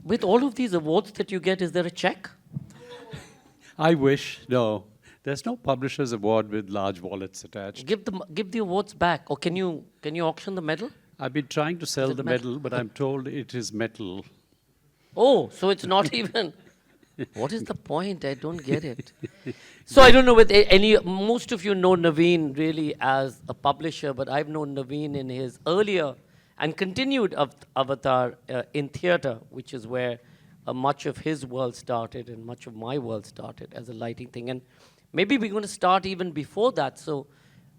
With all of these awards that you get, is there a check? I wish, no. There's no publisher's award with large wallets attached. Give the awards back, or can you auction the medal? I've been trying to sell it the metal? medal, but I'm told it is metal. Oh, so it's not even. What is the point? I don't get it. So I don't know with most of you know Naveen really as a publisher, but I've known Naveen in his earlier and continued avatar in theatre, which is where much of his world started and much of my world started as a lighting thing. And maybe we're going to start even before that. So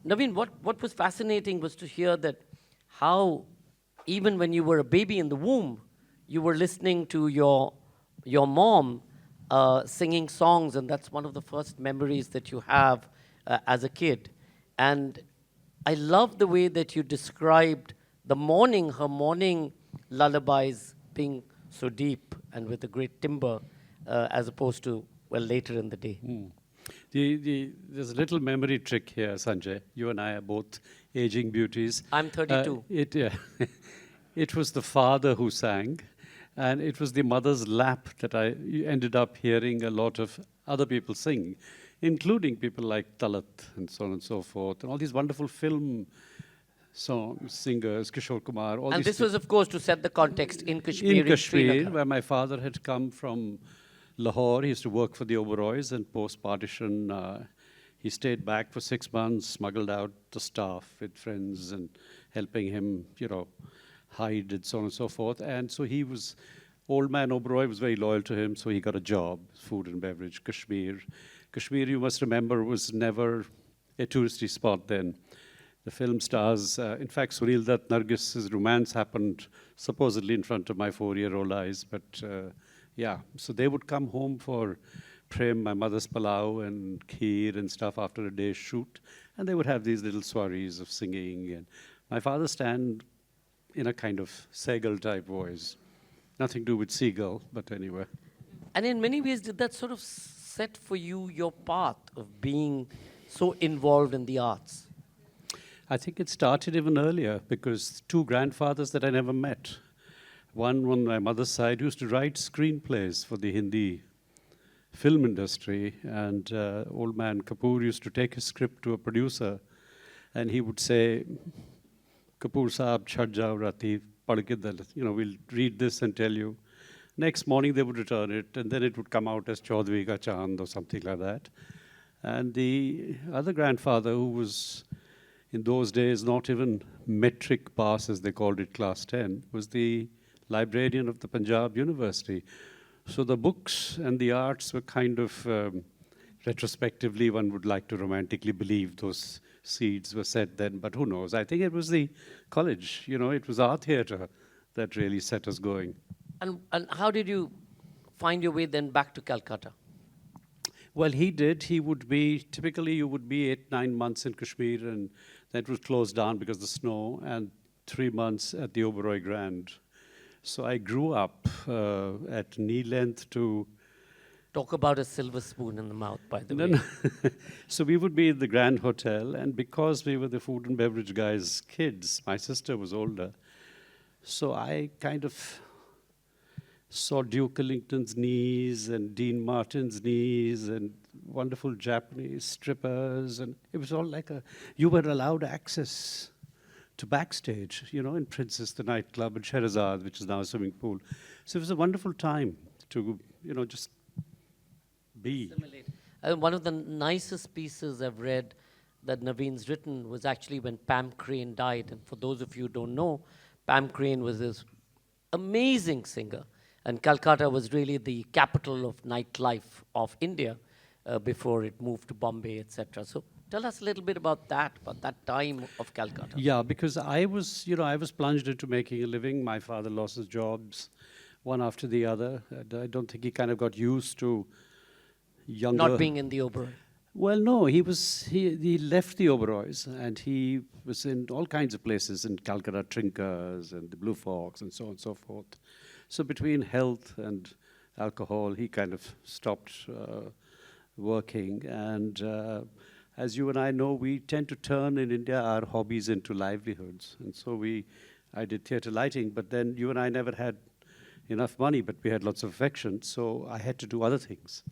Naveen, what was fascinating was to hear that how even when you were a baby in the womb, you were listening to your mom singing songs, and that's one of the first memories that you have as a kid. And I love the way that you described her morning lullabies being so deep and with a great timbre, as opposed to, well, later in the day. There's a little memory trick here, Sanjay. You and I are both aging beauties. I'm 32. It was the father who sang, and it was the mother's lap that I ended up hearing a lot of other people sing, including people like Talat and so on and so forth, and all these wonderful film singers, Kishore Kumar. And this was, of course, to set the context in Kashmir. In Kashmir, where my father had come from Lahore. He used to work for the Oberois, and post-partition, he stayed back for 6 months, smuggled out the staff with friends and helping him, hide and so on and so forth. And so old man Oberoi was very loyal to him, so he got a job, food and beverage, Kashmir. Kashmir, you must remember, was never a touristy spot then. The film stars, in fact, Sunil Dutt, Nargis's romance happened supposedly in front of my 4-year-old eyes, but so they would come home for Prem, my mother's palau and kheer and stuff after a day's shoot, and they would have these little soirees of singing. And my father stand in a kind of Seagull type voice. Nothing to do with seagull, but anyway. And in many ways, did that sort of set for you your path of being so involved in the arts? I think it started even earlier, because 2 grandfathers that I never met. One on my mother's side used to write screenplays for the Hindi film industry, and old man Kapoor used to take his script to a producer, and he would say, Kapoor Saab, chhad jao rati, pad ke dal, we'll read this and tell you. Next morning they would return it, and then it would come out as Chaudhary Ka Chand or something like that. And the other grandfather, who was in those days not even metric pass, as they called it, class 10, was the librarian of the Punjab University. So the books and the arts were kind of, retrospectively, one would like to romantically believe those seeds were set then, but who knows? I think it was the college, it was our theatre that really set us going. And how did you find your way then back to Calcutta? Well, he did. Typically you would be 8-9 months in Kashmir, and that was closed down because of the snow, and 3 months at the Oberoi Grand. So I grew up at knee length to... Talk about a silver spoon in the mouth, by the way. No. So we would be in the Grand Hotel, and because we were the food and beverage guys' kids, my sister was older, so I kind of saw Duke Ellington's knees and Dean Martin's knees and wonderful Japanese strippers, and it was all like you were allowed access to backstage, in Princess, the nightclub, and Sherazad, which is now a swimming pool. So it was a wonderful time to, just be. One of the nicest pieces I've read that Naveen's written was actually when Pam Crane died. And for those of you who don't know, Pam Crane was this amazing singer. And Calcutta was really the capital of nightlife of India before it moved to Bombay, etc. So tell us a little bit about that time of Calcutta. Yeah, because I was plunged into making a living. My father lost his jobs one after the other. I don't think he kind of got used to younger... Not being in the Oberoi. Well, no, he left the Oberois, and he was in all kinds of places in Calcutta, Trinkers and the Blue Fox and so on and so forth. So between health and alcohol, he kind of stopped working. And as you and I know, we tend to turn in India our hobbies into livelihoods. And so I did theatre lighting, but then you and I never had enough money, but we had lots of affection, so I had to do other things.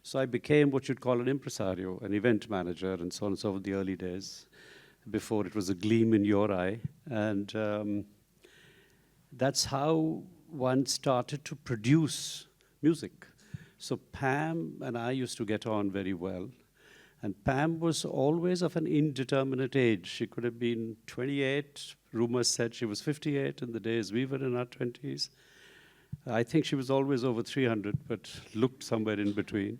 So I became what you'd call an impresario, an event manager, and so on and so forth, the early days, before it was a gleam in your eye. And that's how one started to produce music. So Pam and I used to get on very well. And Pam was always of an indeterminate age. She could have been 28. Rumors said she was 58 in the days we were in our 20s. I think she was always over 300, but looked somewhere in between.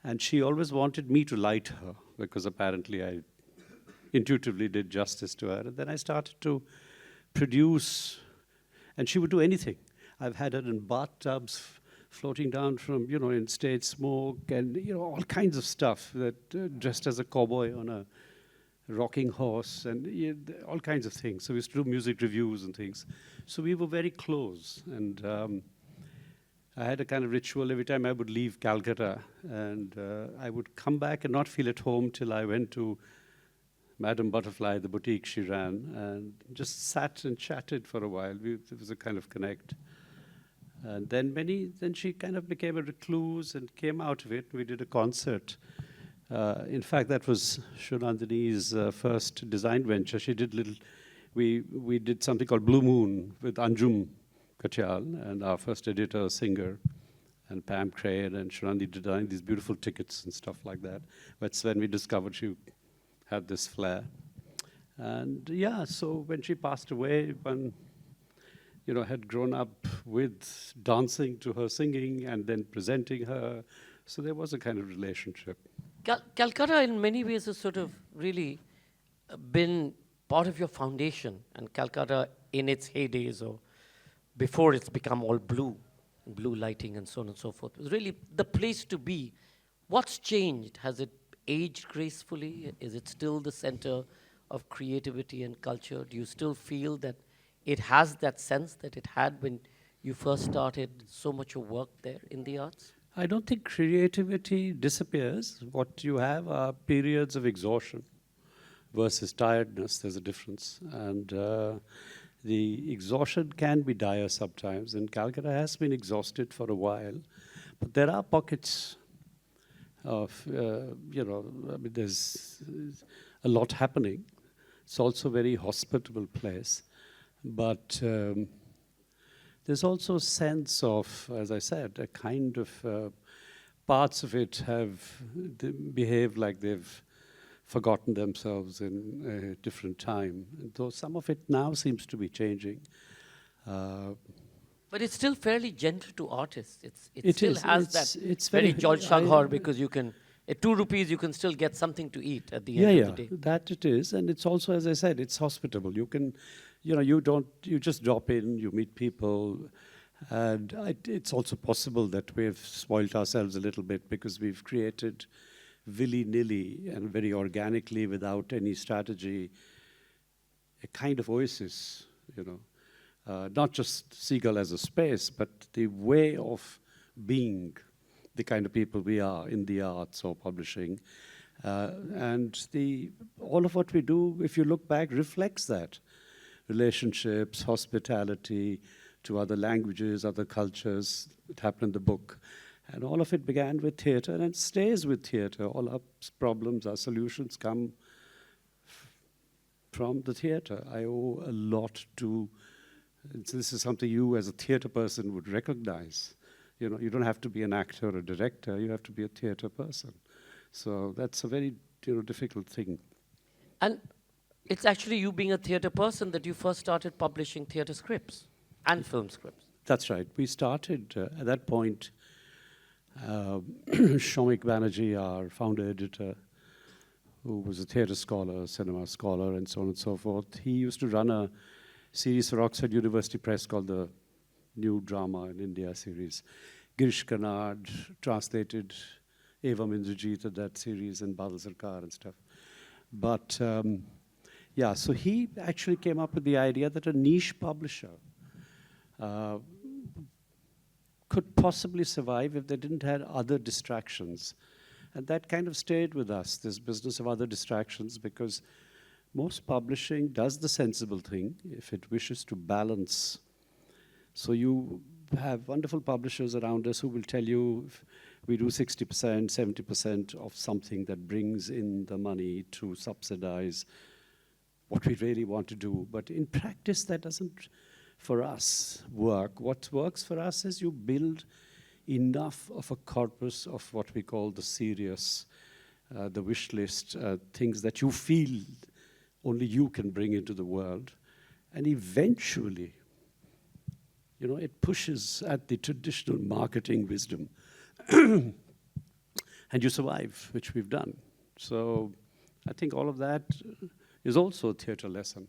And she always wanted me to light her, because apparently I intuitively did justice to her. And then I started to produce, and she would do anything. I've had her in bathtubs, floating down from, in stage smoke, and, all kinds of stuff, that dressed as a cowboy on a rocking horse, and all kinds of things. So we used to do music reviews and things. So we were very close. And I had a kind of ritual every time I would leave Calcutta, and I would come back and not feel at home till I went to Madame Butterfly, the boutique she ran, and just sat and chatted for a while. It was a kind of connect. And then she kind of became a recluse and came out of it. We did a concert. In fact, that was Shunandini's first design venture. She did we did something called Blue Moon with Anjum Katyal, and our first editor, singer, and Pam Crane, and Shunandi designed these beautiful tickets and stuff like that. That's when we discovered she had this flair. And so when she passed away, one had grown up with dancing to her singing and then presenting her. So there was a kind of relationship. Calcutta in many ways has sort of really been part of your foundation, and Calcutta in its heydays, or before it's become all blue lighting and so on and so forth, was really the place to be. What's changed? Has it aged gracefully? Is it still the center of creativity and culture? Do you still feel that it has that sense that it had when you first started so much of work there in the arts? I don't think creativity disappears. What you have are periods of exhaustion versus tiredness. There's a difference. And the exhaustion can be dire sometimes, and Calcutta has been exhausted for a while. But there are pockets of, there's a lot happening. It's also a very hospitable place. But there's also a sense of, as I said, a kind of parts of it behave like they've forgotten themselves in a different time. And though some of it now seems to be changing. But it's still fairly gentle to artists. It still has it's that very George Shaghar, I- because you can, at 2 rupees, you can still get something to eat at the end of the day. That it is. And it's also, as I said, it's hospitable. You can, you just drop in, you meet people. And it's also possible that we've spoiled ourselves a little bit because we've created willy-nilly and very organically, without any strategy, a kind of oasis, not just Seagull as a space, but the way of being the kind of people we are in the arts or publishing. And all of what we do, if you look back, reflects that. Relationships, hospitality to other languages, other cultures. It happened in the book. And all of it began with theatre and stays with theatre. All our problems, our solutions come from the theatre. I owe a lot to, this is something you as a theatre person would recognize. You don't have to be an actor or a director, you have to be a theatre person. So that's a very difficult thing. And it's actually you being a theatre person that you first started publishing theatre scripts and film scripts. That's right. We started, at that point, Shomik Banerjee, our founder editor, who was a theatre scholar, cinema scholar, and so on and so forth, he used to run a series for Oxford University Press called the New Drama in India series. Girish Karnad translated Evam Indrajit at that series, and Badal Sarkar and stuff. But so he actually came up with the idea that a niche publisher could possibly survive if they didn't have other distractions. And that kind of stayed with us, this business of other distractions, because most publishing does the sensible thing if it wishes to balance. So have wonderful publishers around us who will tell you we do 60%, 70% of something that brings in the money to subsidize what we really want to do. But in practice, that doesn't, for us, work. What works for us is you build enough of a corpus of what we call the serious, the wish list, things that you feel only you can bring into the world. And eventually, you know, it pushes at the traditional marketing wisdom. And you survive, which we've done. So I think all of that is also a theater lesson.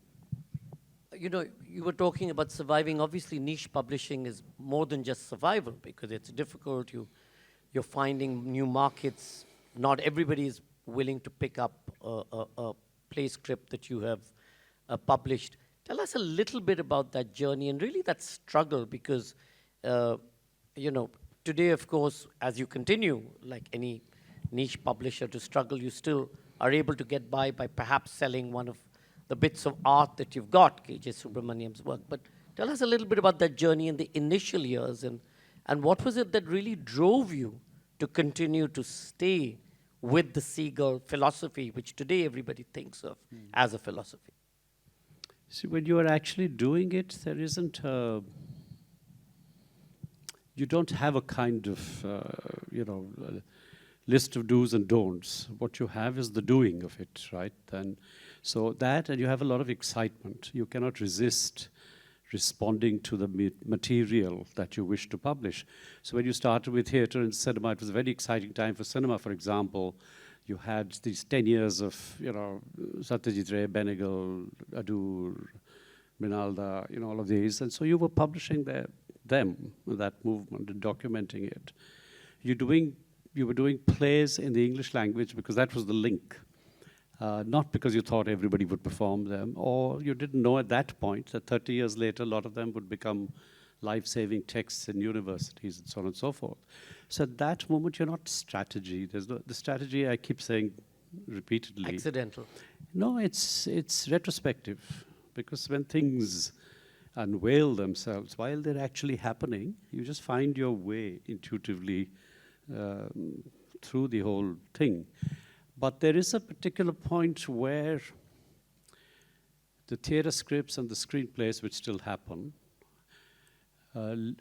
You know, you were talking about surviving. Obviously, niche publishing is more than just survival because it's difficult. You're finding new markets. Not everybody is willing to pick up a play script that you have published. Tell us a little bit about that journey and really that struggle because, you know, today, of course, as you continue, like any niche publisher to struggle, you still are able to get by perhaps selling one of the bits of art that you've got, K.J. Subramaniam's work. But tell us a little bit about that journey in the initial years and what was it that really drove you to continue to stay with the Seagull philosophy, which today everybody thinks of as a philosophy? See, when you are actually doing it, there isn't a, you don't have a kind of, you know, list of do's and don'ts. What you have is the doing of it, right? And so that, and you have a lot of excitement. You cannot resist responding to the material that you wish to publish. So when you started with theatre and cinema, it was a very exciting time for cinema, for example. You had these 10 years of, you know, Satyajit Ray, Benegal, Adur, Minalda, you know, all of these. And so you were publishing them, that movement, and documenting it. You were doing plays in the English language because that was the link. Not because you thought everybody would perform them, or you didn't know at that point that 30 years later, a lot of them would become life-saving texts in universities and so on and so forth. So at that moment, you're not strategy. There's no, the strategy I keep saying repeatedly. Accidental. No, it's retrospective, because when things unveil themselves, while they're actually happening, you just find your way intuitively through the whole thing. But there is a particular point where the theatre scripts and the screenplays, which still happen,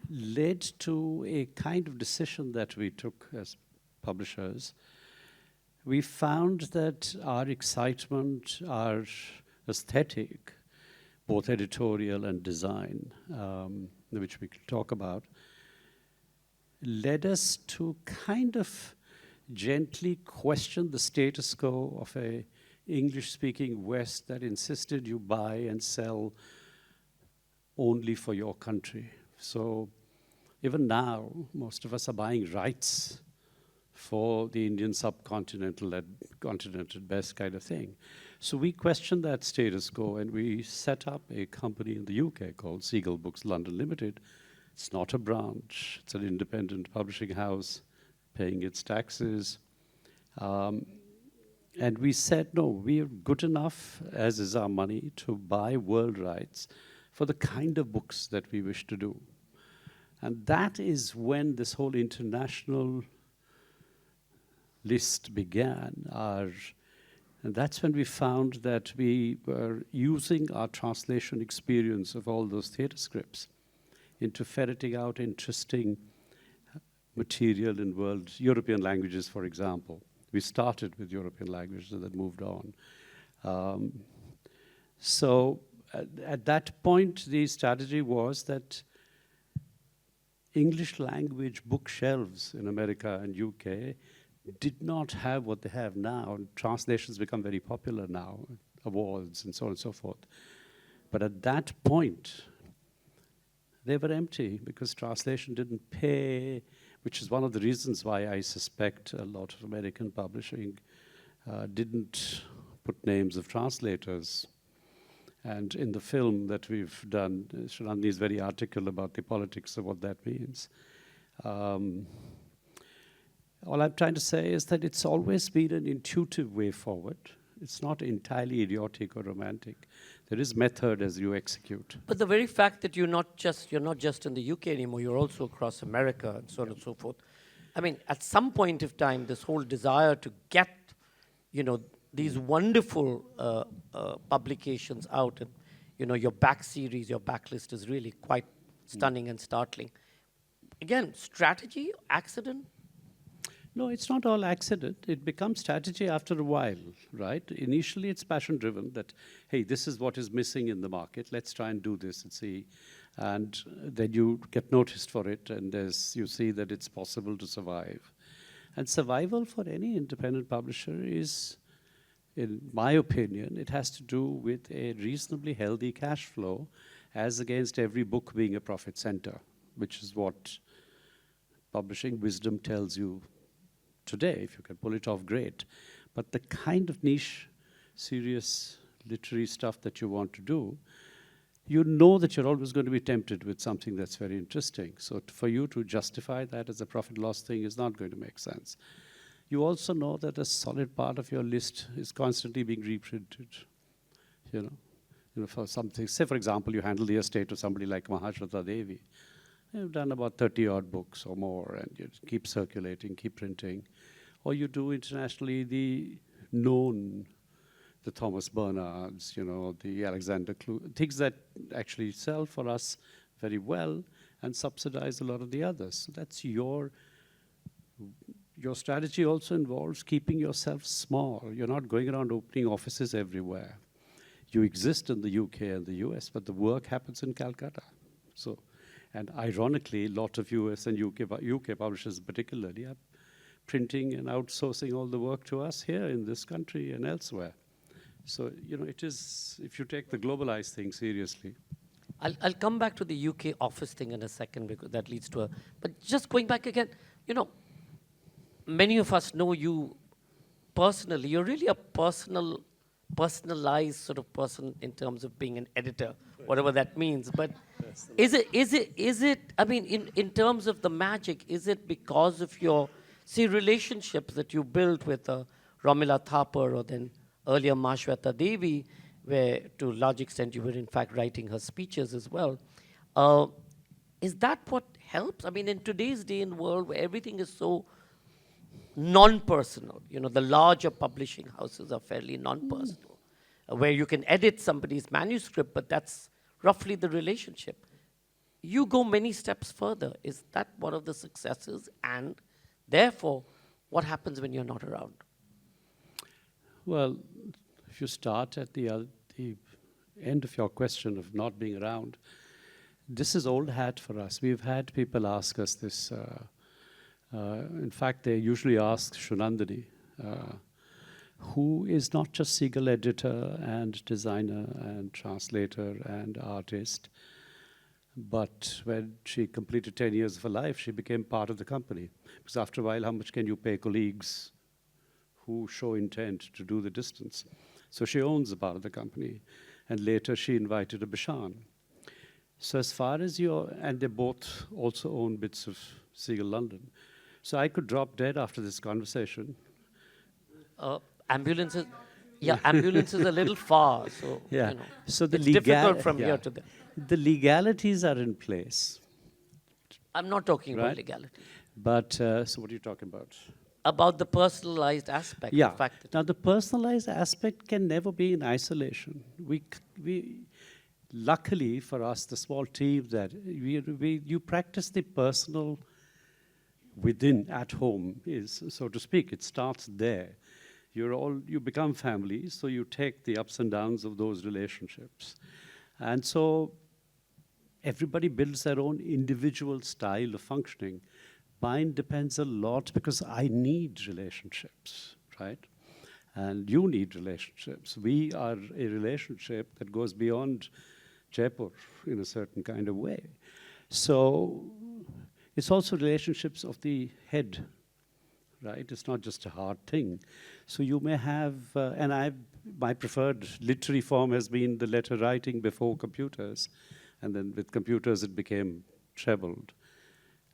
led to a kind of decision that we took as publishers. We found that our excitement, our aesthetic, both editorial and design, which we could talk about, led us to kind of gently question the status quo of a English-speaking West that insisted you buy and sell only for your country. So even now, most of us are buying rights for the Indian subcontinental at best kind of thing. So we questioned that status quo and we set up a company in the UK called Seagull Books London Limited. It's not a branch, it's an independent publishing house paying its taxes. And we said, no, we are good enough, as is our money, to buy world rights for the kind of books that we wish to do. And that is when this whole international list began. And that's when we found that we were using our translation experience of all those theatre scripts into ferreting out interesting material in European languages, for example. We started with European languages and then moved on. So at that point, the strategy was that English language bookshelves in America and UK did not have what they have now. Translations become very popular now, awards and so on and so forth. But at that point, they were empty because translation didn't pay, which is one of the reasons why I suspect a lot of American publishing didn't put names of translators. And in the film that we've done, Shalani is very articulate about the politics of what that means. All I'm trying to say is that it's always been an intuitive way forward. It's not entirely idiotic or romantic. There is method as you execute. But the very fact that you're not just in the UK anymore, you're also across America and so on and so forth. I mean, at some point of time, this whole desire to get, these wonderful publications out, and your back series, your backlist is really quite stunning and startling. Again, strategy, accident? No, it's not all accident. It becomes strategy after a while, right? Initially, it's passion-driven that, hey, this is what is missing in the market. Let's try and do this and see. And then you get noticed for it, and you see that it's possible to survive. And survival for any independent publisher is, in my opinion, it has to do with a reasonably healthy cash flow as against every book being a profit center, which is what publishing wisdom tells you today. If you can pull it off, great. But the kind of niche, serious literary stuff that you want to do, you know that you're always going to be tempted with something that's very interesting. So for you to justify that as a profit loss thing is not going to make sense. You also know that a solid part of your list is constantly being reprinted. For something, say for example, you handle the estate of somebody like Mahashweta Devi. You've done about 30 odd books or more, and you keep circulating, keep printing. Or you do internationally the Thomas Bernards, the Alexander Kluge, things that actually sell for us very well and subsidize a lot of the others. So that's your strategy also involves keeping yourself small. You're not going around opening offices everywhere. You exist in the UK and the US, but the work happens in Calcutta. And ironically, a lot of US and UK publishers particularly are printing and outsourcing all the work to us here in this country and elsewhere. So, it is, if you take the globalized thing seriously. I'll come back to the UK office thing in a second, because that leads to but just going back again, many of us know you personally. You're really a personalized sort of person in terms of being an editor, whatever that means. But is it, I mean, in terms of the magic, is it because of your, relationships that you built with Romila Thapar, or then earlier Mahashweta Devi, where to a large extent you were in fact writing her speeches as well. Is that what helps? I mean, in today's day and world where everything is so non-personal, the larger publishing houses are fairly non-personal, where you can edit somebody's manuscript, but that's roughly the relationship. You go many steps further. Is that one of the successes? And therefore, what happens when you're not around? Well, if you start at the end of your question of not being around, this is old hat for us. We've had people ask us this. In fact, they usually ask Shunandani, who is not just Seagull editor and designer and translator and artist, but when she completed 10 years of her life, she became part of the company. Because after a while, how much can you pay colleagues who show intent to do the distance? So she owns a part of the company. And later she invited a Bishan. So as far as and they both also own bits of Seagull London. So I could drop dead after this conversation. Ambulances, ambulance is a little far, so So it's difficult from here to there. The legalities are in place. I'm not talking about legality. But so what are you talking about? About the personalized aspect. Yeah. The fact that Now the personalized aspect can never be in isolation. We luckily for us, the small team that you practice the personal within at home is, so to speak. It starts there. You become family, so you take the ups and downs of those relationships. And so everybody builds their own individual style of functioning. Mine depends a lot because I need relationships, right? And you need relationships. We are a relationship that goes beyond Jaipur in a certain kind of way. So it's also relationships of the head, right? It's not just a hard thing. So you may have, my preferred literary form has been the letter writing before computers. And then with computers, it became trebled.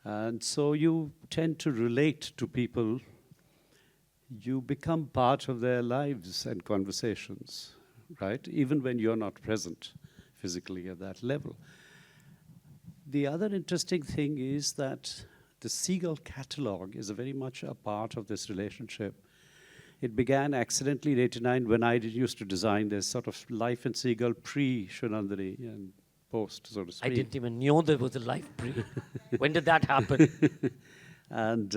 And so you tend to relate to people. you become part of their lives and conversations, right? Even when you're not present physically at that level. The other interesting thing is that the Seagull catalog is very much a part of this relationship. It began accidentally in '89 when I used to design this sort of life in Seagull pre-Shunandani and post, so to speak. I didn't even know there was a life break. When did that happen? And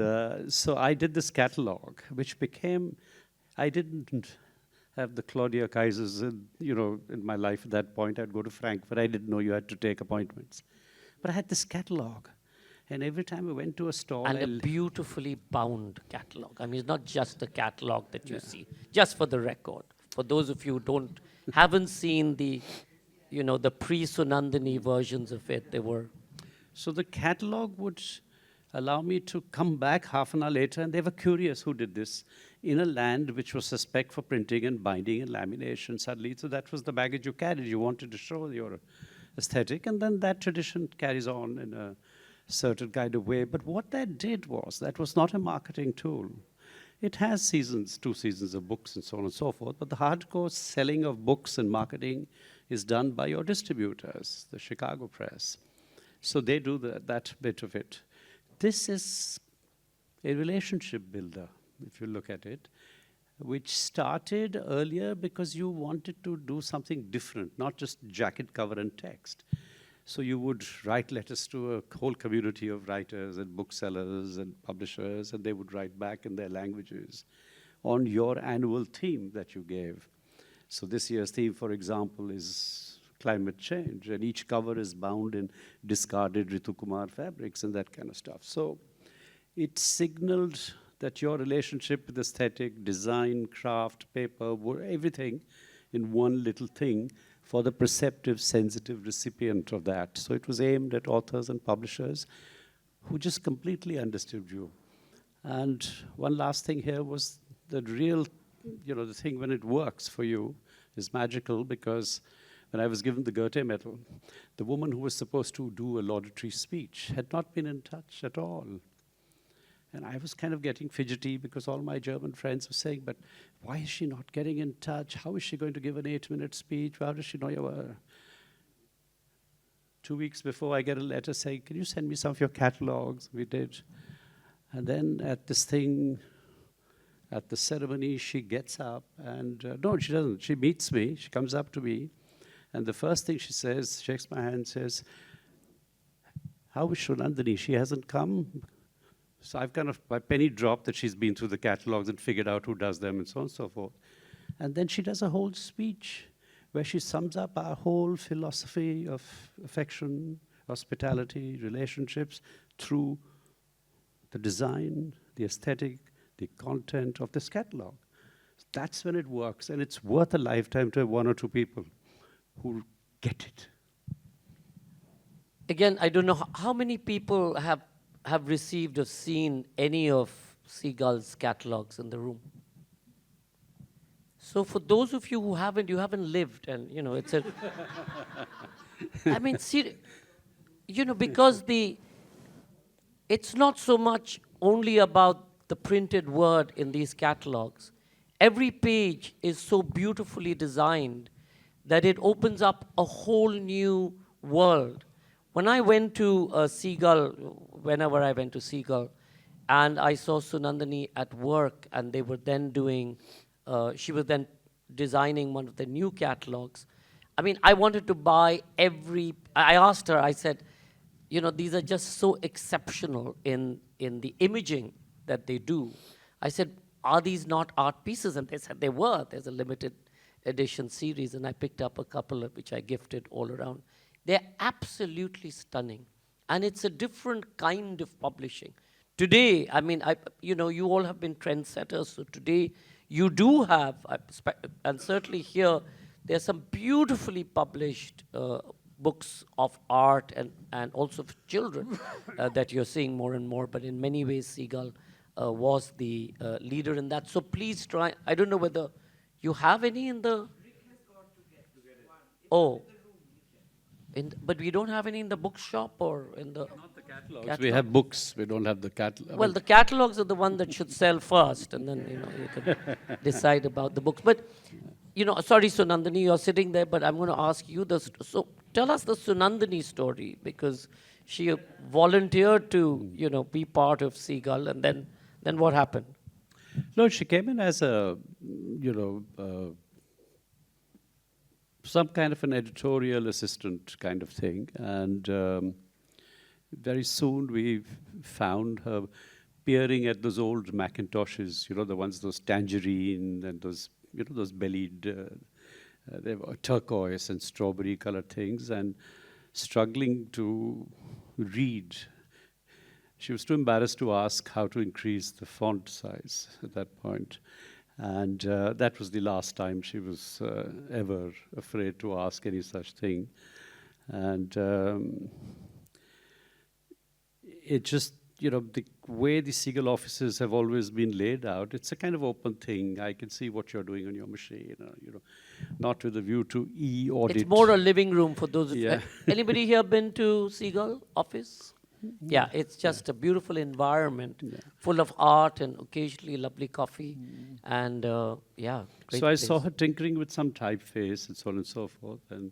so I did this catalog, which became, I didn't have the Claudia Kaisers in my life at that point. I'd go to Frankfurt. I didn't know you had to take appointments. But I had this catalog. And every time I went to a stall, And a beautifully bound catalog. I mean, it's not just the catalog that you see. Just for the record, for those of you who haven't seen the pre-Sunandani versions of it, they were. So the catalog would allow me to come back half an hour later, and they were curious who did this in a land which was suspect for printing and binding and lamination suddenly. So that was the baggage you carried. You wanted to show your aesthetic, and then that tradition carries on in a certain kind of way. But what that did was, that was not a marketing tool. It has seasons, 2 seasons of books and so on and so forth, but the hardcore selling of books and marketing is done by your distributors, the Chicago Press. So they do that bit of it. This is a relationship builder, if you look at it, which started earlier because you wanted to do something different, not just jacket cover and text. So you would write letters to a whole community of writers and booksellers and publishers, and they would write back in their languages on your annual theme that you gave. So this year's theme, for example, is climate change, and each cover is bound in discarded Ritu Kumar fabrics and that kind of stuff. So it signaled that your relationship with aesthetic, design, craft, paper, everything in one little thing for the perceptive, sensitive recipient of that. So it was aimed at authors and publishers who just completely understood you. And one last thing here was the real, the thing when it works for you is magical, because when I was given the Goethe medal, the woman who was supposed to do a laudatory speech had not been in touch at all. And I was kind of getting fidgety because all my German friends were saying, but why is she not getting in touch? How is she going to give an 8-minute speech? How does she know you were? 2 weeks before, I get a letter saying, can you send me some of your catalogs? We did. And then at this thing, at the ceremony, she gets up and, no, she doesn't. She meets me. She comes up to me. And the first thing she says, shakes my hand, says, how is Shunandani? She hasn't come? So I've kind of, my penny dropped that she's been through the catalogs and figured out who does them and so on and so forth. And then she does a whole speech where she sums up our whole philosophy of affection, hospitality, relationships through the design, the aesthetic, the content of this catalog. That's when it works, and it's worth a lifetime to have 1 or 2 people who get it. Again, I don't know how many people have received or seen any of Seagull's catalogs in the room. So for those of you who haven't, you haven't lived, and it's a. I mean, because it's not so much only about the printed word in these catalogs. Every page is so beautifully designed that it opens up a whole new world. When I went to Seagull, whenever I went to Seagull, and I saw Sunandani at work, and they were then doing, she was then designing one of the new catalogs. I mean, I wanted to buy I asked her, I said, these are just so exceptional in the imaging that they do. I said, are these not art pieces? And they said they were. There's a limited edition series, and I picked up a couple of which I gifted all around. They're absolutely stunning. And it's a different kind of publishing. Today, I mean, you all have been trendsetters, so today you do have, and certainly here, there's some beautifully published books of art and also for children that you're seeing more and more, but in many ways, Seagull was the leader in that. So please try, I don't know whether you have any in the... Oh. But we don't have any in the bookshop or in the... Not the catalogs. We have books. We don't have the catalog. Well, the catalogs are the one that should sell first, and then you can decide about the books. But sorry, Sunandini, you're sitting there, but I'm going to ask you this. So tell us the Sunandini story, because she volunteered to be part of Seagull, and then what happened? No, she came in as some kind of an editorial assistant kind of thing, and very soon we found her peering at those old Macintoshes, the ones, those tangerine and those, those bellied, they were turquoise and strawberry colored things, and struggling to read. She was too embarrassed to ask how to increase the font size at that point. And that was the last time she was ever afraid to ask any such thing. And it just, the way the Seagull offices have always been laid out, it's a kind of open thing. I can see what you're doing on your machine, not with a view to e-audit. It's more a living room for those of you. Yeah. Anybody here been to Seagull office? Yeah, it's just a beautiful environment, full of art and occasionally lovely coffee, and great So I place. saw her tinkering with some typeface and so on and so forth, and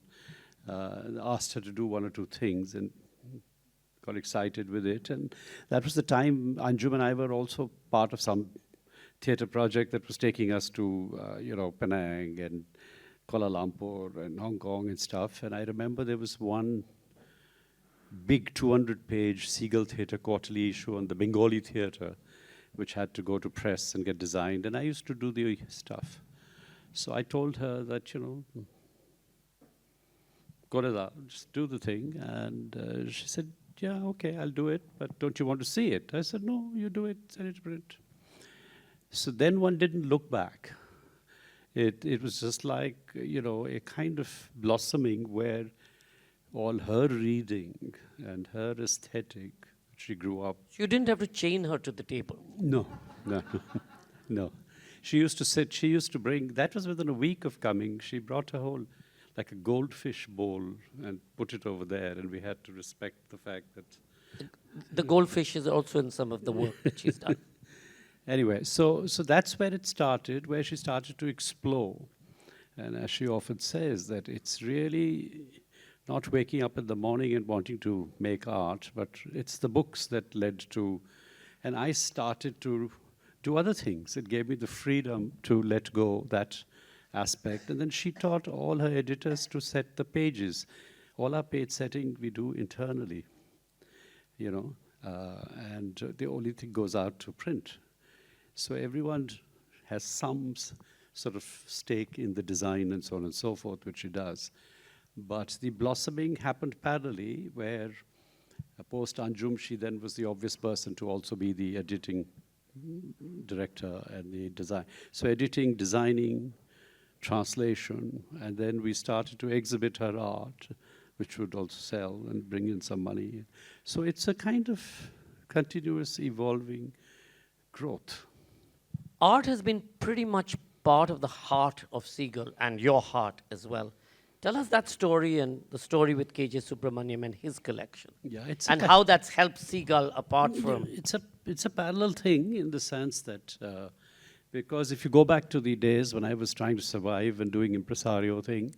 asked her to do one or two things, and got excited with it. And that was the time Anjum and I were also part of some theatre project that was taking us to Penang and Kuala Lumpur and Hong Kong and stuff. And I remember there was one big 200-page Seagull Theatre quarterly issue on the Bengali theatre, which had to go to press and get designed, and I used to do the stuff. So I told her that, go to that, just do the thing, and she said, yeah, okay, I'll do it, but don't you want to see it? I said, no, you do it, send it to print. So then one didn't look back. It was just like, a kind of blossoming where all her reading and her aesthetic, she grew up. You didn't have to chain her to the table. No. No. She used to sit, she used to bring, that was within a week of coming, she brought a whole, like a goldfish bowl and put it over there, and we had to respect the fact that... The goldfish is also in some of the work that she's done. Anyway, so that's where it started, where she started to explore. And as she often says, that it's really not waking up in the morning and wanting to make art, but it's the books that led to, and I started to do other things. It gave me the freedom to let go that aspect. And then she taught all her editors to set the pages. All our page setting we do internally, and the only thing goes out to print. So everyone has some sort of stake in the design and so on and so forth, which she does. But the blossoming happened parallelly, where post Anjum, she then was the obvious person to also be the editing director and the design. So editing, designing, translation, and then we started to exhibit her art, which would also sell and bring in some money. So it's a kind of continuous evolving growth. Art has been pretty much part of the heart of Seagull, and your heart as well. Tell us that story and the story with KJ Subramaniam and his collection. Yeah, and how that's helped Seagull apart from... It's a parallel thing in the sense that, because if you go back to the days when I was trying to survive and doing impresario thing,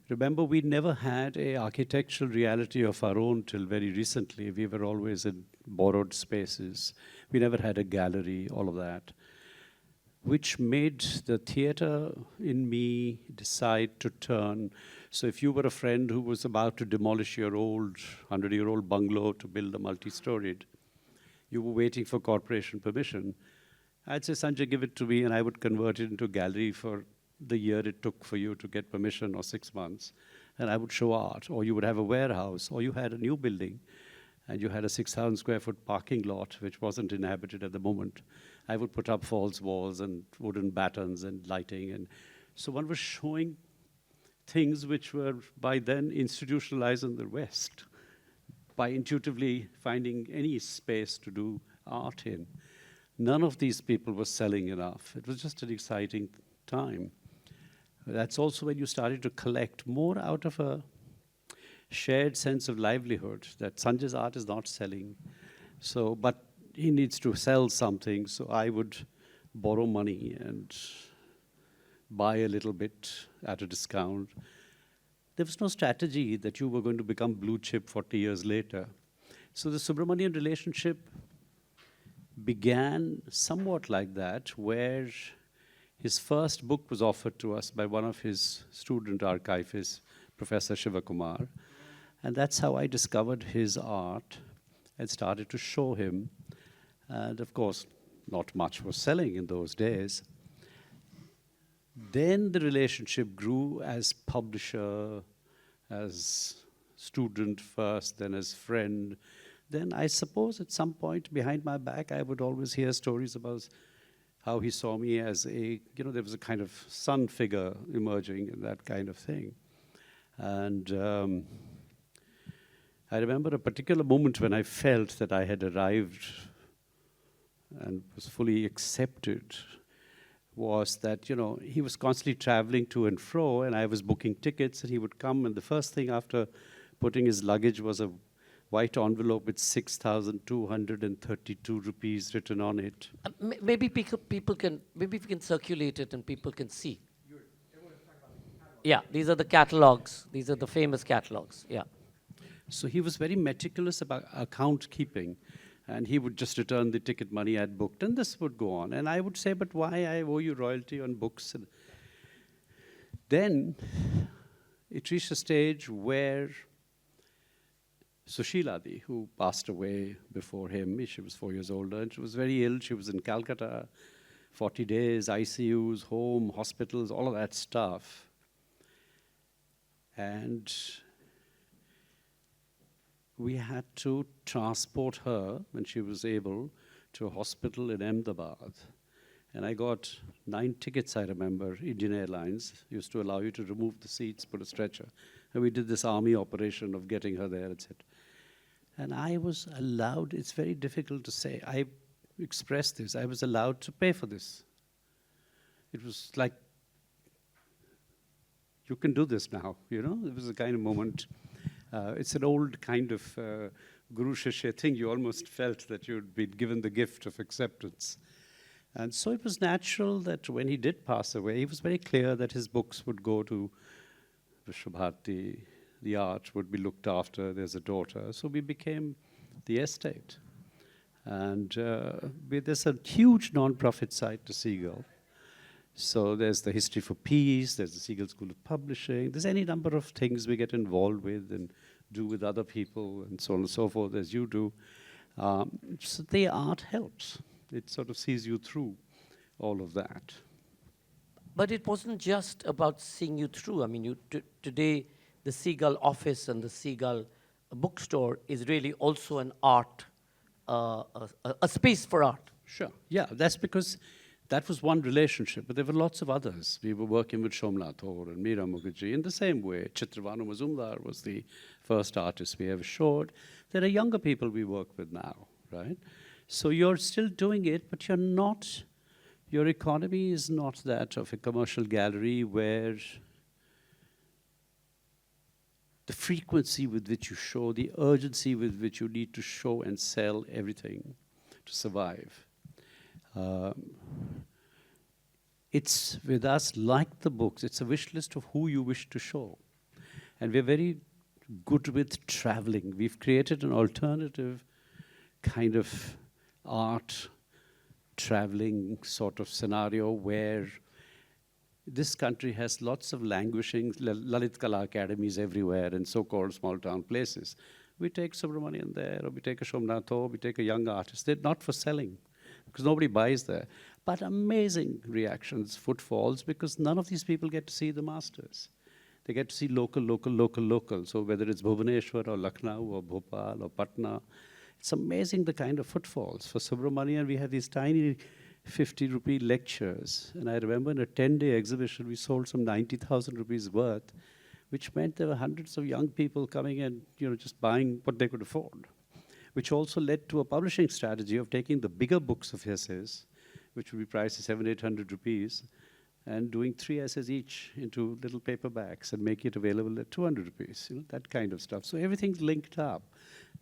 remember we never had a architectural reality of our own till very recently. We were always in borrowed spaces. We never had a gallery, all of that, which made the theatre in me decide to turn. So if you were a friend who was about to demolish your old 100-year-old bungalow to build a multi-storied, you were waiting for corporation permission, I'd say, Sanjay, give it to me, and I would convert it into a gallery for the year it took for you to get permission, or 6 months, and I would show art. Or you would have a warehouse, or you had a new building, and you had a 6,000 square foot parking lot, which wasn't inhabited at the moment. I would put up false walls and wooden battens and lighting. And so one was showing things which were by then institutionalized in the West, by intuitively finding any space to do art in. None of these people were selling enough. It was just an exciting time. That's also when you started to collect more out of a shared sense of livelihood that Sanjay's art is not selling. So, but he needs to sell something, so I would borrow money and buy a little bit at a discount. There was no strategy that you were going to become blue chip 40 years later. So the Subramanian relationship began somewhat like that, where his first book was offered to us by one of his student archivists, Professor Shivakumar. And that's how I discovered his art and started to show him. And of course, not much was selling in those days. Then the relationship grew as publisher, as student first, then as friend. Then I suppose at some point behind my back, I would always hear stories about how he saw me as a, there was a kind of sun figure emerging and that kind of thing. And I remember a particular moment when I felt that I had arrived and was fully accepted, was that, he was constantly traveling to and fro, and I was booking tickets, and he would come, and the first thing after putting his luggage was a white envelope with 6,232 rupees written on it. Maybe people can, maybe we can circulate it and people can see. Yeah, these are the catalogs. These are the famous catalogs, yeah. So he was very meticulous about account keeping. And he would just return the ticket money I'd booked, and this would go on. And I would say, but why I owe you royalty on books? And then it reached a stage where Sushiladi, who passed away before him, she was 4 years older, and she was very ill. She was in Calcutta, 40 days, ICUs, home, hospitals, all of that stuff. And we had to transport her, when she was able, to a hospital in Ahmedabad. And I got 9 tickets, I remember. Indian Airlines used to allow you to remove the seats, put a stretcher. And we did this army operation of getting her there, etc. And I was allowed, it's very difficult to say, I expressed this, I was allowed to pay for this. It was like, you can do this now, It was a kind of moment. It's an old kind of Guru Shishya thing. You almost felt that you'd been given the gift of acceptance. And so it was natural that when he did pass away, he was very clear that his books would go to Vishwabharati, the art would be looked after, there's a daughter. So we became the estate. And there's a huge non-profit side to Seagull. So there's the History for Peace, there's the Seagull School of Publishing, there's any number of things we get involved with and do with other people and so on and so forth, as you do. So the art helps. It sort of sees you through all of that. But it wasn't just about seeing you through. I mean, today, the Seagull office and the Seagull bookstore is really also an art, a space for art. Sure, yeah, that's because that was one relationship, but there were lots of others. We were working with Somnath Aur and Meera Mukherjee in the same way. Chitravanu Mazumdar was the first artist we ever showed. There are younger people we work with now, right? So you're still doing it, but you're not, your economy is not that of a commercial gallery where the frequency with which you show, the urgency with which you need to show and sell everything to survive. It's with us like the books. It's a wish list of who you wish to show. And we're very good with traveling. We've created an alternative kind of art traveling sort of scenario where this country has lots of languishing Lalit Kala academies everywhere in so-called small town places. We take Subramanian there, or we take a Somnath Aur, we take a young artist. They're not for selling, because nobody buys there. But amazing reactions, footfalls, because none of these people get to see the masters. They get to see local. So whether it's Bhubaneswar or Lucknow or Bhopal or Patna, it's amazing the kind of footfalls. For Subramanian, we had these tiny 50 rupee lectures. And I remember in a 10-day exhibition, we sold some 90,000 rupees worth, which meant there were hundreds of young people coming and just buying what they could afford, which also led to a publishing strategy of taking the bigger books of essays, which would be priced at 700-800 rupees, and doing 3 essays each into little paperbacks and make it available at 200 rupees, that kind of stuff. So everything's linked up.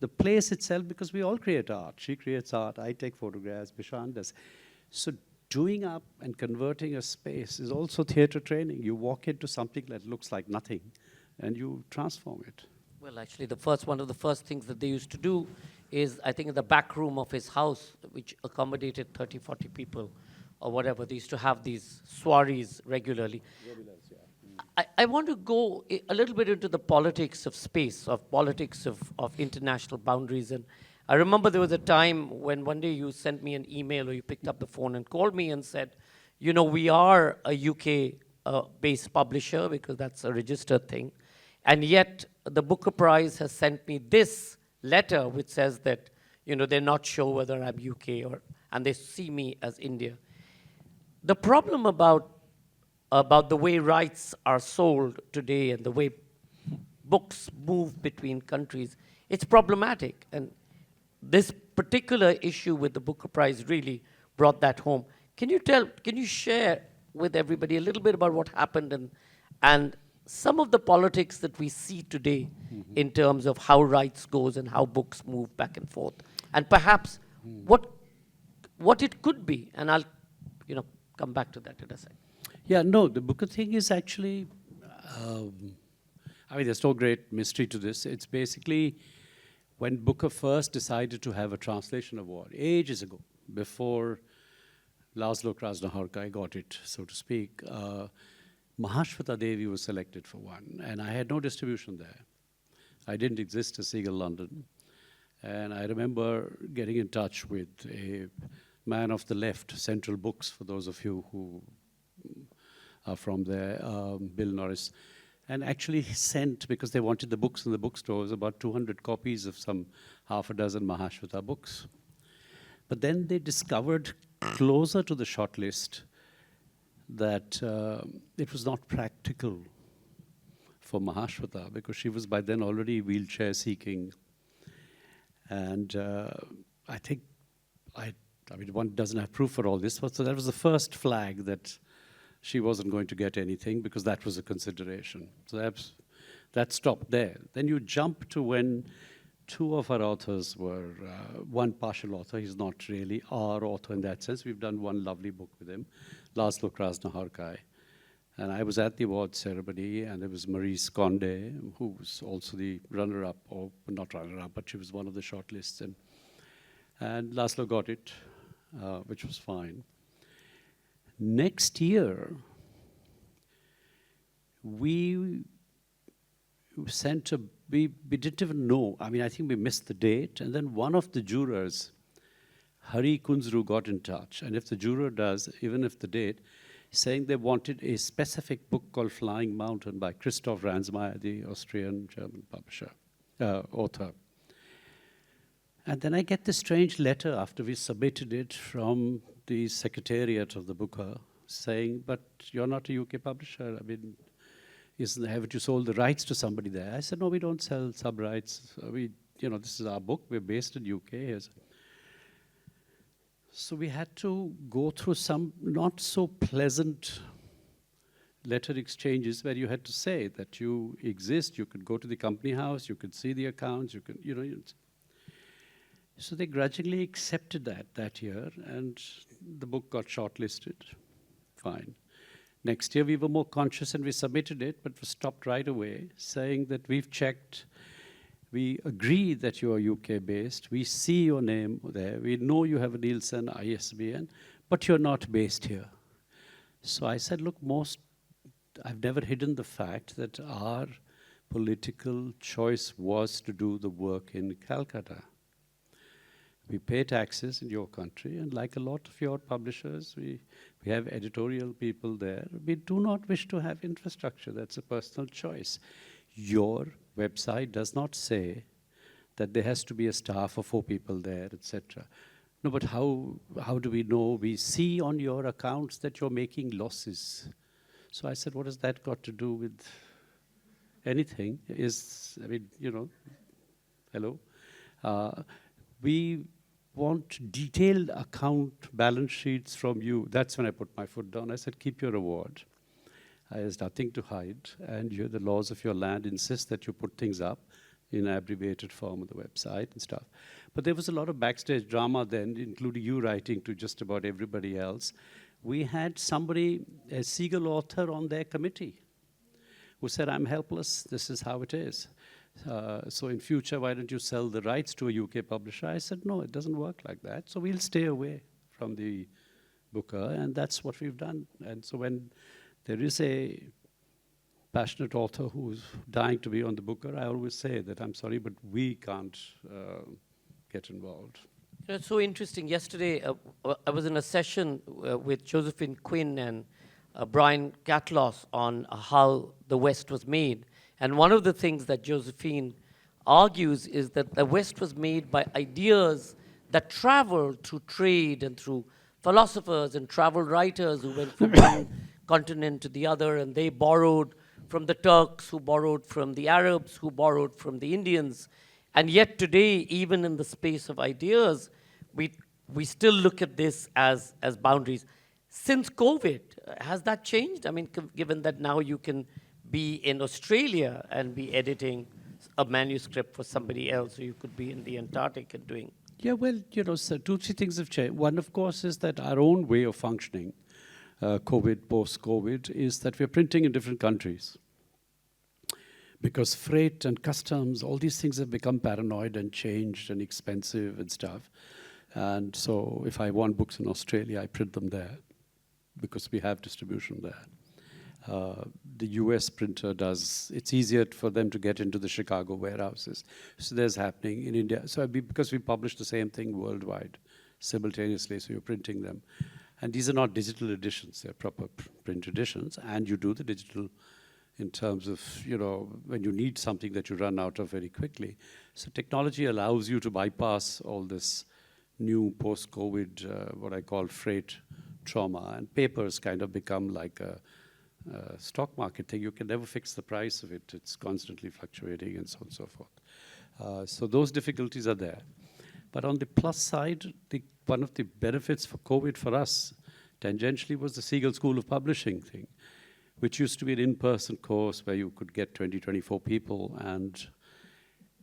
The place itself, because we all create art. She creates art, I take photographs, Bishan does. So doing up and converting a space is also theatre training. You walk into something that looks like nothing, and you transform it. Well, actually, one of the first things that they used to do is, I think, in the back room of his house, which accommodated 30, 40 people or whatever, they used to have these soirees regularly. I want to go a little bit into the politics of space, of politics of international boundaries. And I remember there was a time when one day you sent me an email, or you picked up the phone and called me and said, we are a UK-based publisher, because that's a registered thing. And yet the Booker Prize has sent me this letter which says that, they're not sure whether I'm UK and they see me as India. The problem about the way rights are sold today and the way books move between countries, it's problematic. And this particular issue with the Booker Prize really brought that home. Can you share with everybody a little bit about what happened and some of the politics that we see today in terms of how rights goes and how books move back and forth, and perhaps what it could be? And I'll come back to that in a second. Yeah, no, the Booker thing is actually, there's no great mystery to this. It's basically when Booker first decided to have a translation award, ages ago, before Laszlo Krasznahorkai got it, so to speak, Mahashweta Devi was selected for one, and I had no distribution there. I didn't exist as Seagull London. And I remember getting in touch with a man of the left, Central Books, for those of you who are from there, Bill Norris, and actually sent, because they wanted the books in the bookstores, about 200 copies of some half a dozen Mahashweta books. But then they discovered closer to the shortlist that it was not practical for Mahashweta, because she was by then already wheelchair seeking. And I think, one doesn't have proof for all this, so that was the first flag that she wasn't going to get anything, because that was a consideration. So that stopped there. Then you jump to when two of our authors were, one partial author, he's not really our author in that sense. We've done one lovely book with him, Laszlo Krasznahorkai. And I was at the award ceremony, and there was Maurice Condé, who was also the runner-up, or not runner-up, but she was one of the shortlists. And Laszlo got it, which was fine. Next year, we didn't even know. I think we missed the date. And then one of the jurors, Hari Kunzru, got in touch. And if the juror does, even if the date, saying they wanted a specific book called Flying Mountain by Christoph Ransmayr, the Austrian-German publisher, author. And then I get this strange letter after we submitted it from the secretariat of the Booker saying, but you're not a UK publisher. Haven't you sold the rights to somebody there? I said, no, we don't sell sub-rights. This is our book. We're based in UK. So we had to go through some not so pleasant letter exchanges where you had to say that you exist, you could go to the company house, you could see the accounts, you could, So they grudgingly accepted that year, and the book got shortlisted. Fine. Next year we were more conscious and we submitted it, but was stopped right away, saying that we've checked. We agree that you are UK-based. We see your name there. We know you have a Nielsen ISBN, but you're not based here. So I said, look, I've never hidden the fact that our political choice was to do the work in Calcutta. We pay taxes in your country, and like a lot of your publishers, we have editorial people there. We do not wish to have infrastructure. That's a personal choice. Your website does not say that there has to be a staff of 4 people there, etc. No, but how do we know? We see on your accounts that you're making losses. So I said, what has that got to do with anything? Hello? want detailed account balance sheets from you. That's when I put my foot down. I said, keep your reward. There's nothing to hide, and the laws of your land insist that you put things up in abbreviated form on the website and stuff. But there was a lot of backstage drama then, including you writing to just about everybody else. We had somebody, a Siegel author on their committee, who said, I'm helpless, this is how it is. So in future, why don't you sell the rights to a UK publisher? I said, no, it doesn't work like that. So we'll stay away from the booker, and that's what we've done. And so when there is a passionate author who's dying to be on the booker, I always say that I'm sorry, but we can't get involved. It's so interesting. Yesterday, I was in a session with Josephine Quinn and Brian Catloss on how the West was made. And one of the things that Josephine argues is that the West was made by ideas that traveled through trade and through philosophers and travel writers who went from one continent to the other, and they borrowed from the Turks, who borrowed from the Arabs, who borrowed from the Indians. And yet today, even in the space of ideas, we still look at this as boundaries. Since COVID, has that changed? I mean, given that now you can be in Australia and be editing a manuscript for somebody else, or you could be in the Antarctic and doing. Yeah, well, so 2, 3 things have changed. One, of course, is that our own way of functioning, COVID, post-COVID, is that we're printing in different countries. Because freight and customs, all these things have become paranoid and changed and expensive and stuff. And so if I want books in Australia, I print them there because we have distribution there. The US printer does, it's easier for them to get into the Chicago warehouses. So there's happening in India. So because we publish the same thing worldwide simultaneously, so you're printing them. And these are not digital editions, they're proper print editions. And you do the digital in terms of, when you need something that you run out of very quickly. So technology allows you to bypass all this new post-COVID, what I call freight trauma. And papers kind of become like a stock market thing. You can never fix the price of it. It's constantly fluctuating and so on and so forth. So those difficulties are there. But on the plus side, one of the benefits for COVID for us, tangentially, was the Siegel School of Publishing thing, which used to be an in-person course where you could get 20, 24 people. And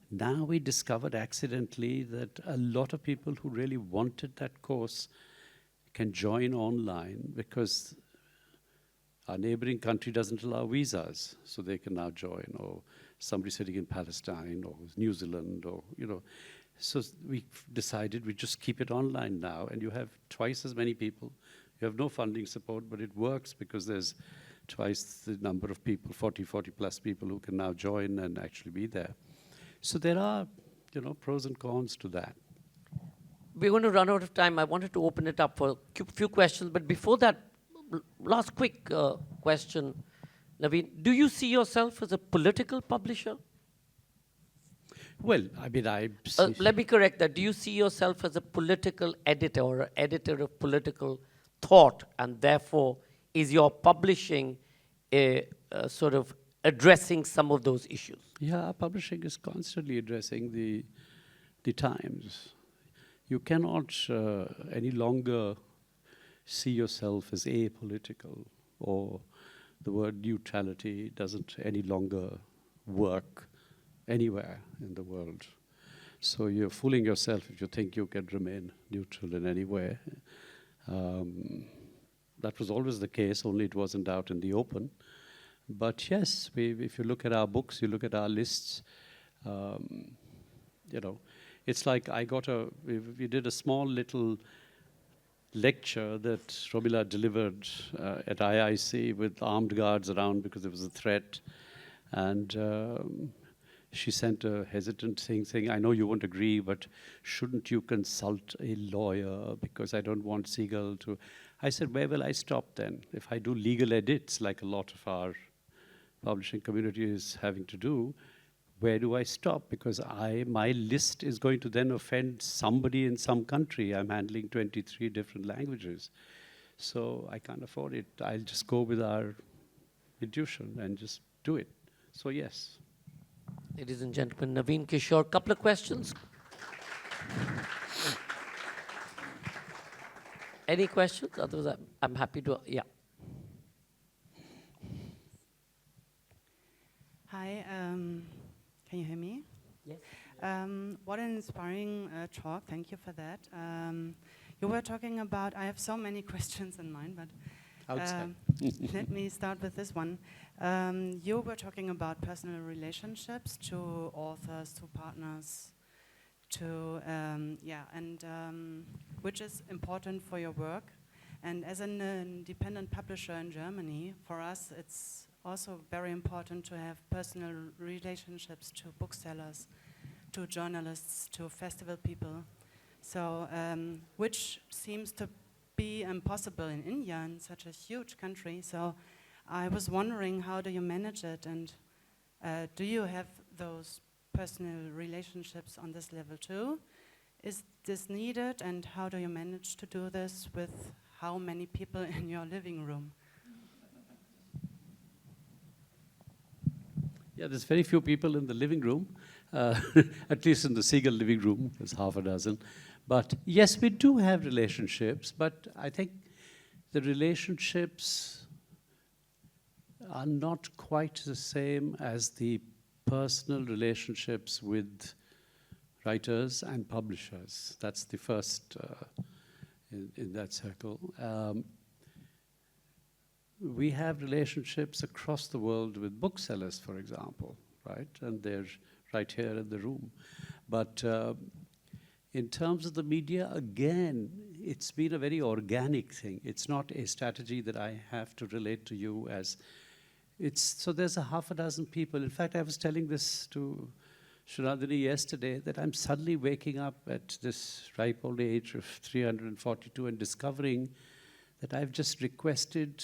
now we discovered accidentally that a lot of people who really wanted that course can join online because our neighboring country doesn't allow visas, so they can now join, or somebody sitting in Palestine or New Zealand, or, So we decided we just keep it online now, and you have twice as many people. You have no funding support, but it works because there's twice the number of people, 40 plus people who can now join and actually be there. So there are, pros and cons to that. We're going to run out of time. I wanted to open it up for a few questions, but before that, last quick question, Naveen. Do you see yourself as a political publisher? Well, I mean, let me correct that. Do you see yourself as a political editor or an editor of political thought, and therefore is your publishing sort of addressing some of those issues? Yeah, publishing is constantly addressing the times. You cannot any longer see yourself as apolitical, or the word neutrality doesn't any longer work anywhere in the world. So you're fooling yourself if you think you can remain neutral in any way. That was always the case, only it wasn't out in the open. But yes, if you look at our books, you look at our lists, it's like we did a small little lecture that Romila delivered at IIC with armed guards around because there was a threat. And she sent a hesitant thing saying, I know you won't agree, but shouldn't you consult a lawyer because I don't want Siegel to... I said, where will I stop then? If I do legal edits, like a lot of our publishing community is having to do, where do I stop? Because my list is going to then offend somebody in some country. I'm handling 23 different languages. So I can't afford it. I'll just go with our intuition and just do it. So yes. Ladies and gentlemen, Naveen Kishore, couple of questions. Any questions? Otherwise, I'm happy to, yeah. Hi, can you hear me? Yes. What an inspiring talk. Thank you for that. You were talking about, I have so many questions in mind, but Outside. let me start with this one. You were talking about personal relationships to authors, to partners, to, which is important for your work. And as an independent publisher in Germany, for us it's also very important to have personal relationships to booksellers, to journalists, to festival people. So, which seems to be impossible in India, in such a huge country. So I was wondering, how do you manage it? And do you have those personal relationships on this level too? Is this needed? And how do you manage to do this with how many people in your living room? Yeah, there's very few people in the living room, at least in the Seagull living room, there's half a dozen. But yes, we do have relationships, but I think the relationships are not quite the same as the personal relationships with writers and publishers. That's the first in that circle. We have relationships across the world with booksellers, for example, right? And they're right here in the room. But in terms of the media, again, it's been a very organic thing. It's not a strategy that I have to relate to you as so there's a half a dozen people. In fact, I was telling this to Srinandini yesterday, that I'm suddenly waking up at this ripe old age of 342 and discovering that I've just requested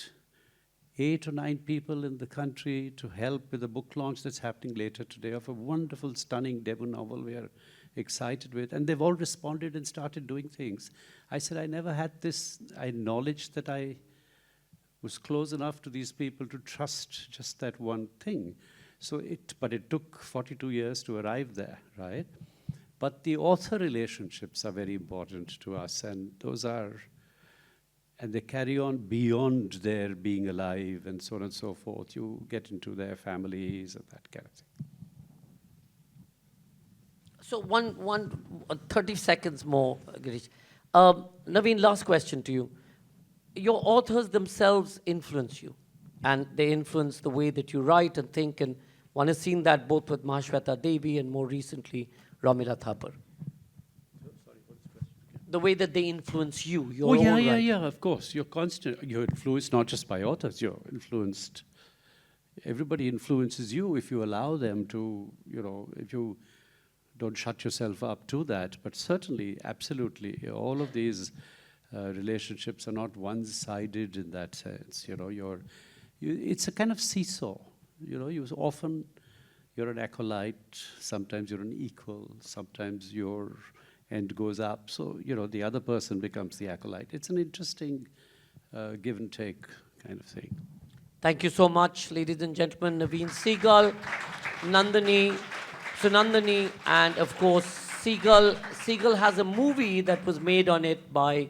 8 or 9 people in the country to help with a book launch that's happening later today of a wonderful, stunning debut novel we are excited with. And they've all responded and started doing things. I said, I never had this. I acknowledged that I was close enough to these people to trust just that one thing. But it took 42 years to arrive there, right? But the author relationships are very important to us, and they carry on beyond their being alive and so on and so forth. You get into their families and that kind of thing. So 30 seconds more, Girish. Naveen, last question to you. Your authors themselves influence you, and they influence the way that you write and think, and one has seen that both with Mahashweta Devi and more recently, Ramila Thapar. The way that they influence you, your own writing. Yeah, of course. You're influenced not just by authors, you're influenced. Everybody influences you if you allow them to, if you don't shut yourself up to that. But certainly, absolutely, all of these relationships are not one-sided in that sense. It's a kind of seesaw. You're an acolyte, sometimes you're an equal, sometimes your end goes up. So, the other person becomes the acolyte. It's an interesting give and take kind of thing. Thank you so much, ladies and gentlemen. Naveen Seagull, Sunandini, and of course, Seagull. Seagull has a movie that was made on it by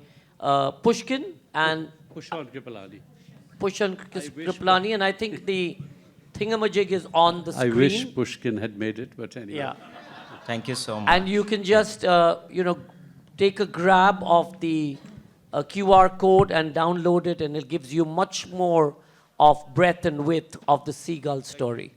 Pushkin and Pushan Kripalani. Pushan Kripalani, and I think the thingamajig is on the screen. I wish Pushkin had made it, but anyway. Yeah. Thank you so much. And you can just, take a grab of the QR code and download it, and it gives you much more of breadth and width of the Seagull story.